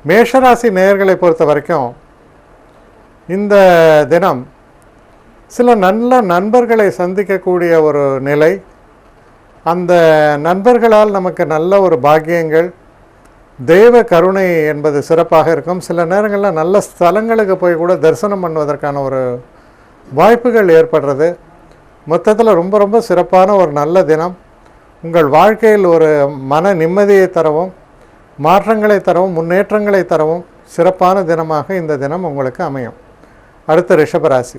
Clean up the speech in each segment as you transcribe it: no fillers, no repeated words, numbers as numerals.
மேஷராசி நேயர்களை பொறுத்த வரைக்கும் இந்த தினம் சில நல்ல நண்பர்களை சந்திக்கக்கூடிய ஒரு நிலை, அந்த நண்பர்களால் நமக்கு நல்ல ஒரு பாக்கியங்கள், தெய்வ கருணை என்பது சிறப்பாக இருக்கும். சில நேரங்களில் நல்ல ஸ்தலங்களுக்கு போய் கூட தரிசனம் பண்ணுவதற்கான ஒரு வாய்ப்புகள் ஏற்படுறது. மொத்தத்தில் ரொம்ப ரொம்ப சிறப்பான ஒரு நல்ல தினம். உங்கள் வாழ்க்கையில் ஒரு மன நிம்மதியை தரவும், மாற்றங்களை தரவும், முன்னேற்றங்களை தரவும் சிறப்பான தினமாக இந்த தினம் உங்களுக்கு அமையும். அடுத்த ரிஷபராசி.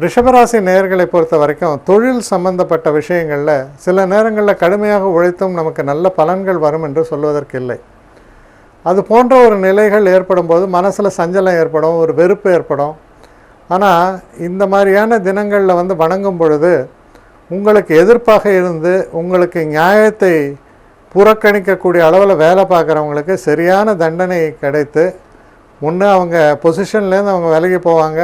ரிஷபராசி நேயர்களை பொறுத்த வரைக்கும் தொழில் சம்பந்தப்பட்ட விஷயங்களில் சில நேரங்களில் கடுமையாக உழைத்தும் நமக்கு நல்ல பலன்கள் வரும் என்று சொல்வதற்கு இல்லை. அது போன்ற ஒரு நிலைகள் ஏற்படும் போது மனசில் சஞ்சலம் ஏற்படும், ஒரு வெறுப்பு ஏற்படும். ஆனால் இந்த மாதிரியான தினங்களில் வணங்கும் பொழுது உங்களுக்கு எதிர்ப்பாக இருந்து உங்களுக்கு நியாயத்தை புறக்கணிக்கக்கூடிய அளவில் வேலை பார்க்குறவங்களுக்கு சரியான தண்டனை கிடைத்து ஒன்று அவங்க பொசிஷன்லேருந்து அவங்க விலகி போவாங்க,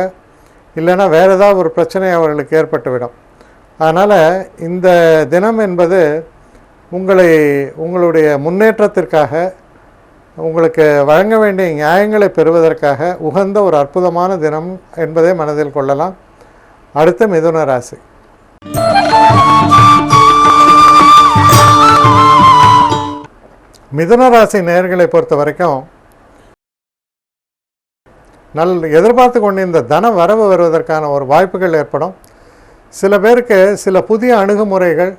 இல்லைன்னா வேறு ஏதாவது ஒரு பிரச்சனை அவர்களுக்கு ஏற்பட்டுவிடும். அதனால் இந்த தினம் என்பது உங்களுடைய முன்னேற்றத்திற்காக, உங்களுக்கு வழங்க வேண்டிய நியாயங்களை பெறுவதற்காக உகந்த ஒரு அற்புதமான தினம் என்பதை மனதில் கொள்ளலாம். அடுத்த மிதுன ராசி. மிதுன ராசி நேயர்களை பொறுத்த வரைக்கும் எதிர்பார்த்து கொண்டு இந்த தன வரவு வருவதற்கான ஒரு வாய்ப்புகள் ஏற்படும். சில பேருக்கு சில புதிய அணுகுமுறைகள்,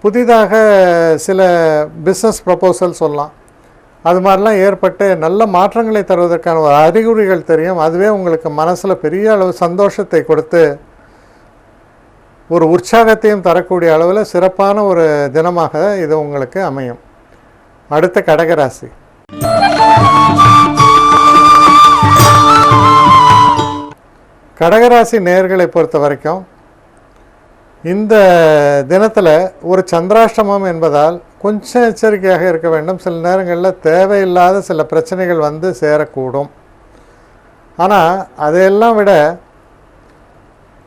புதிதாக சில பிஸ்னஸ் ப்ரப்போசல் சொல்லலாம், அது மாதிரிலாம் ஏற்பட்டு நல்ல மாற்றங்களை தருவதற்கான ஒரு அறிகுறிகள் தெரியும். அதுவே உங்களுக்கு மனசில் பெரிய அளவு சந்தோஷத்தை கொடுத்து ஒரு உற்சாகத்தையும் தரக்கூடிய அளவில் சிறப்பான ஒரு தினமாக இது உங்களுக்கு அமையும். அடுத்த கடகராசி. கடகராசி நேயர்களை பொறுத்த வரைக்கும் இந்த தினத்தில் ஒரு சந்திராஷ்டமம் என்பதால் கொஞ்சம் எச்சரிக்கையாக இருக்க வேண்டும். சில நேரங்களில் தேவையில்லாத சில பிரச்சனைகள் சேரக்கூடும். ஆனால் அதையெல்லாம் விட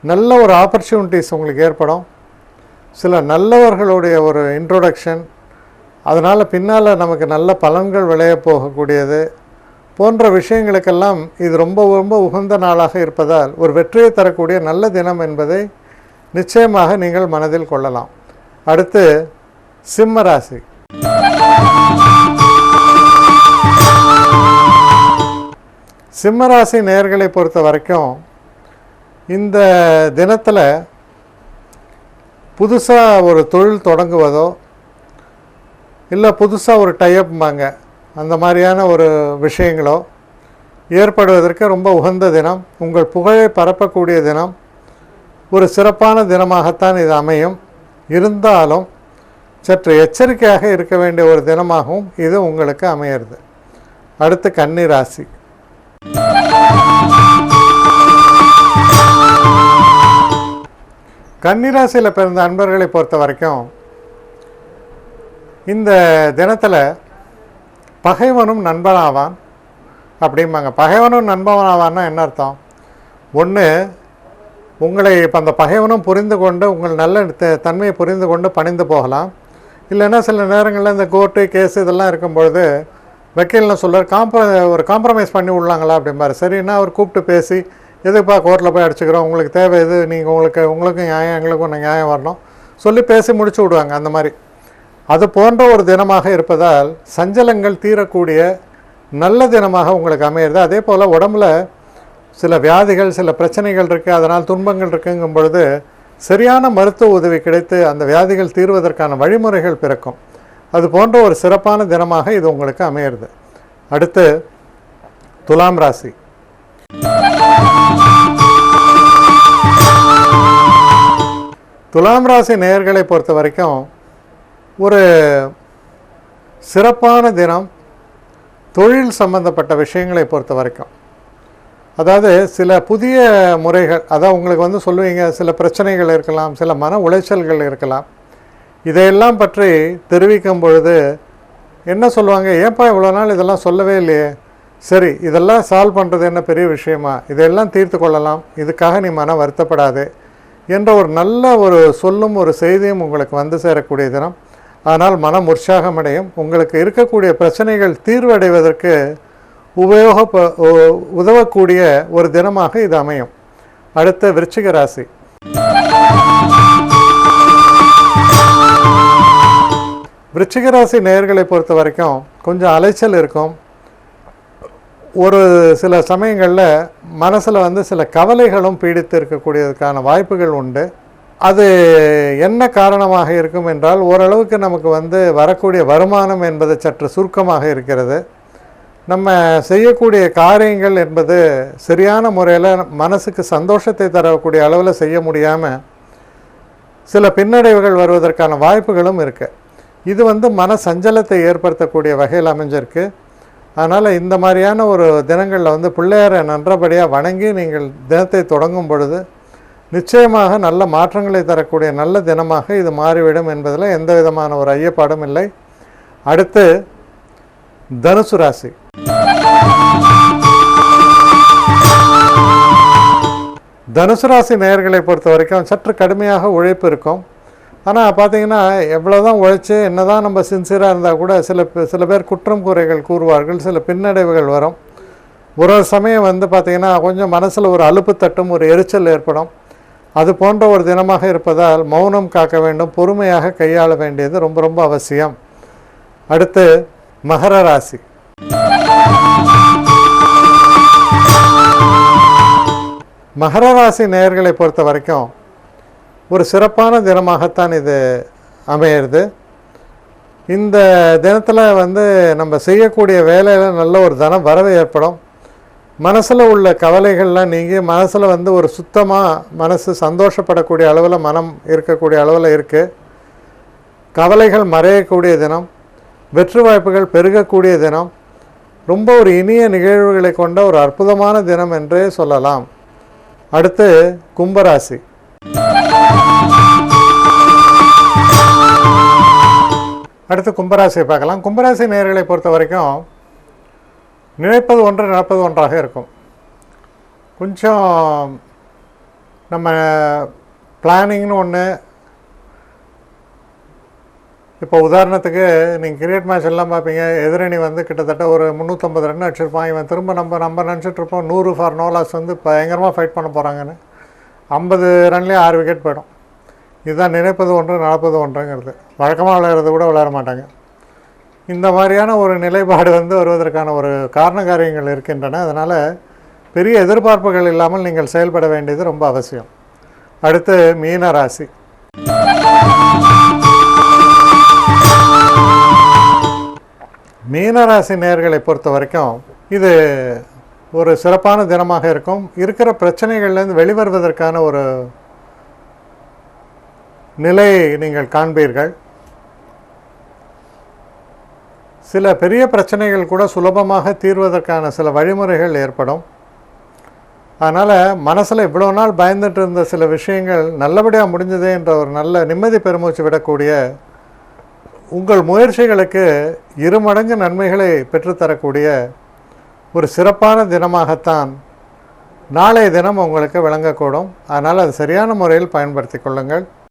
நல்ல ஒரு ஆப்பர்ச்சுனிட்டிஸ் உங்களுக்கு ஏற்படும். சில நல்லவர்களுடைய ஒரு இன்ட்ரோடக்ஷன், அதனால் பின்னால் நமக்கு நல்ல பலன்கள் விளைய போகக்கூடியது போன்ற விஷயங்களுக்கெல்லாம் இது ரொம்ப ரொம்ப உகந்த நாளாக இருப்பதால் ஒரு வெற்றியை தரக்கூடிய நல்ல தினம் என்பதை நிச்சயமாக நீங்கள் மனதில் கொள்ளலாம். அடுத்து சிம்ம ராசி. சிம்ம ராசி நேயர்களை பொறுத்த வரைக்கும் இந்த தினத்தில் புதுசாக ஒரு தொழில் தொடங்குவதோ இல்லை புதுசாக ஒரு டைஅப்பாங்க அந்த மாதிரியான ஒரு விஷயங்களோ ஏற்படுவதற்கு ரொம்ப உகந்த தினம். உங்கள் புகழை பரப்பக்கூடிய தினம், ஒரு சிறப்பான தினமாகத்தான் இது அமையும். இருந்தாலும் சற்று எச்சரிக்கையாக இருக்க வேண்டிய ஒரு தினமாகவும் இது உங்களுக்கு அமையிறது. அடுத்து கன்னி ராசி. கன்னிராசியில் பிறந்த அன்பர்களை பொறுத்த வரைக்கும் இந்த தினத்தில் பகைவனும் நண்பனாவான் அப்படிம்பாங்க. பகைவனும் நண்பனாவான்னா என்ன அர்த்தம்? ஒன்று, உங்களை இப்போ அந்த பகைவனும் புரிந்து கொண்டு உங்கள் நல்ல தன்மையை புரிந்து கொண்டு பணிந்து போகலாம். இல்லைன்னா சில நேரங்களில் இந்த கோர்ட்டு கேஸு இதெல்லாம் இருக்கும்பொழுது வக்கீல்னு சொல்கிறார், ஒரு காம்ப்ரமைஸ் பண்ணி விடலாங்களா அப்படிம்பாரு. சரின்னா அவர் கூப்பிட்டு பேசி, எதுக்குப்பா கோர்ட்டில் போய் அடிச்சுக்கிறோம், உங்களுக்கு தேவை எது, நீங்கள் உங்களுக்கும் நியாயம் எங்களுக்கும் நியாயம் வரணும் சொல்லி பேசி முடிச்சு விடுவாங்க. அந்த மாதிரி அது போன்ற ஒரு தினமாக இருப்பதால் சஞ்சலங்கள் தீரக்கூடிய நல்ல தினமாக உங்களுக்கு அமையிறது. அதே போல் உடம்புல சில வியாதிகள், சில பிரச்சனைகள் இருக்குது, அதனால் துன்பங்கள் இருக்குங்கும் பொழுது சரியான மருத்துவ உதவி கிடைத்து அந்த வியாதிகள் தீர்வதற்கான வழிமுறைகள் பிறக்கும். அது போன்ற ஒரு சிறப்பான தினமாக இது உங்களுக்கு அமையிறது. அடுத்து துலாம் ராசி. துலாம் ராசி நேயர்களை பொறுத்த வரைக்கும் ஒரு சிறப்பான தினம். தொழில் சம்பந்தப்பட்ட விஷயங்களை பொறுத்த வரைக்கும், அதாவது சில புதிய முறைகள், அதாவது உங்களுக்கு சொல்லுவீங்க, சில பிரச்சனைகள் இருக்கலாம், சில மன உளைச்சல்கள் இருக்கலாம். இதையெல்லாம் பற்றி தெரிவிக்கும் பொழுது என்ன சொல்லுவாங்க, ஏன்ப்பா இவ்வளோ நாள் இதெல்லாம் சொல்லவே இல்லையே, சரி இதெல்லாம் சால்வ் பண்ணுறது என்ன பெரிய விஷயமா, இதையெல்லாம் தீர்த்து கொள்ளலாம், இதுக்காக நீ மன வருத்தப்படாது என்ற ஒரு நல்ல ஒரு சொல்லும் ஒரு செய்தியும் உங்களுக்கு சேரக்கூடிய தினம். ஆனால் மனம் உற்சாகமடையும். உங்களுக்கு இருக்கக்கூடிய பிரச்சனைகள் தீர்வடைவதற்கு உதவக்கூடிய ஒரு தினமாக இது அமையும். அடுத்த விருச்சிக ராசி. விருச்சிக ராசி நேயர்களை பொறுத்த வரைக்கும் கொஞ்சம் அலைச்சல் இருக்கும். ஒரு சில சமயங்களில் மனசில் சில கவலைகளும் பீடித்து இருக்கக்கூடியதுக்கான வாய்ப்புகள் உண்டு. அது என்ன காரணமாக இருக்கும் என்றால், ஓரளவுக்கு நமக்கு வரக்கூடிய வருமானம் என்பது சற்று சுருக்கமாக இருக்கிறது. நம்ம செய்யக்கூடிய காரியங்கள் என்பது சரியான முறையில் மனசுக்கு சந்தோஷத்தை தரக்கூடிய அளவில் செய்ய முடியாமல் சில பின்னடைவுகள் வருவதற்கான வாய்ப்புகளும் இருக்குது. இது மன சஞ்சலத்தை ஏற்படுத்தக்கூடிய வகையில் அமைஞ்சிருக்கு. அதனால் இந்த மாதிரியான ஒரு தினங்களில் பிள்ளையாரை நன்றபடியாக வணங்கி நீங்கள் தினத்தை தொடங்கும் பொழுது நிச்சயமாக நல்ல மாற்றங்களை தரக்கூடிய நல்ல தினமாக இது மாறிவிடும் என்பதில் எந்த விதமான ஒரு ஐயப்பாடும் இல்லை. அடுத்து தனுசு ராசி. தனுசு ராசி நேயர்களை பொறுத்த வரைக்கும் சற்று கடுமையாக உழைப்பு இருக்கும். ஆனால் பார்த்தீங்கன்னா எவ்வளோதான் உழைச்சி என்ன தான் நம்ம சின்சியராக இருந்தால் கூட சில பேர் குற்றம் குறைகள் கூறுவார்கள், சில பின்னடைவுகள் வரும். ஒரு சமயம் பார்த்திங்கன்னா கொஞ்சம் மனசில் ஒரு அலுப்பு தட்டும், ஒரு எரிச்சல் ஏற்படும். அது போன்ற ஒரு தினமாக இருப்பதால் மௌனம் காக்க வேண்டும், பொறுமையாக கையாள வேண்டியது ரொம்ப ரொம்ப அவசியம். அடுத்து மகர ராசி. மகர ராசி நேயர்களை பொறுத்த வரைக்கும் ஒரு சிறப்பான தினமாகத்தான் இது அமையிறது. இந்த தினத்தில் நம்ம செய்யக்கூடிய வேலையில் நல்ல ஒரு தன வரவு ஏற்படும். மனசில் உள்ள கவலைகள்லாம் நீங்கி மனசில் ஒரு சுத்தமாக மனசு சந்தோஷப்படக்கூடிய அளவில் மனம் இருக்கக்கூடிய அளவில் இருக்குது. கவலைகள் மறையக்கூடிய தினம், வெற்றி வாய்ப்புகள் பெருகக்கூடிய தினம், ரொம்ப ஒரு இனிய நிகழ்வுகளை கொண்ட ஒரு அற்புதமான தினம் என்றே சொல்லலாம். அடுத்து கும்பராசி. அடுத்து கும்பராசியை பார்க்கலாம். கும்பராசி நேயர்களை பொறுத்த வரைக்கும் நினைப்பது ஒன்று நடப்பது ஒன்றாக இருக்கும். கொஞ்சம் நம்ம பிளானிங்னு ஒன்று, இப்போ உதாரணத்துக்கு நீங்கள் கிரிக்கெட் மேட்ச் எல்லாம் பார்ப்பீங்க, எதிரணி கிட்டத்தட்ட ஒரு 350 ரன் அடிச்சிருப்பான். இவன் திரும்ப நம்ம நினச்சிட்ருப்போம் 100 ஃபார் நோ லாஸ் பயங்கரமாக ஃபைட் பண்ண போகிறாங்கன்னு. 50 ரன்லேயே 6 விக்கெட் போயிடும். இதுதான் நினைப்பது ஒன்று நடப்பது ஒன்றுங்கிறது. வழக்கமாக விளையாடுறது கூட விளையாட மாட்டாங்க. இந்த மாதிரியான ஒரு நிலைப்பாடு வருவதற்கான ஒரு காரண காரியங்கள் இருக்கின்றன. அதனால் பெரிய எதிர்பார்ப்புகள் இல்லாமல் நீங்கள் செயல்பட வேண்டியது ரொம்ப அவசியம். அடுத்து மீன ராசி. மீனராசி நேயர்களை பொறுத்த வரைக்கும் இது ஒரு சிறப்பான தினமாக இருக்கும். இருக்கிற பிரச்சனைகள்லேருந்து வெளிவருவதற்கான ஒரு நிலை நீங்கள் காண்பீர்கள். சில பெரிய பிரச்சனைகள் கூட சுலபமாக தீர்வதற்கான சில வழிமுறைகள் ஏற்படும். அதனால் மனசில் இவ்வளோ நாள் பயந்துட்டு இருந்த சில விஷயங்கள் நல்லபடியாக முடிஞ்சதே என்ற ஒரு நல்ல நிம்மதி பெருமூச்சு விடக்கூடிய உங்கள் முயற்சிகளுக்கு 2 மடங்கு நன்மைகளை பெற்றுத்தரக்கூடிய ஒரு சிறப்பான தினமாகத்தான் நாளைய தினம் உங்களுக்கு விளங்கக்கூடும். அதனால் அது சரியான முறையில் பயன்படுத்தி கொள்ளுங்கள்.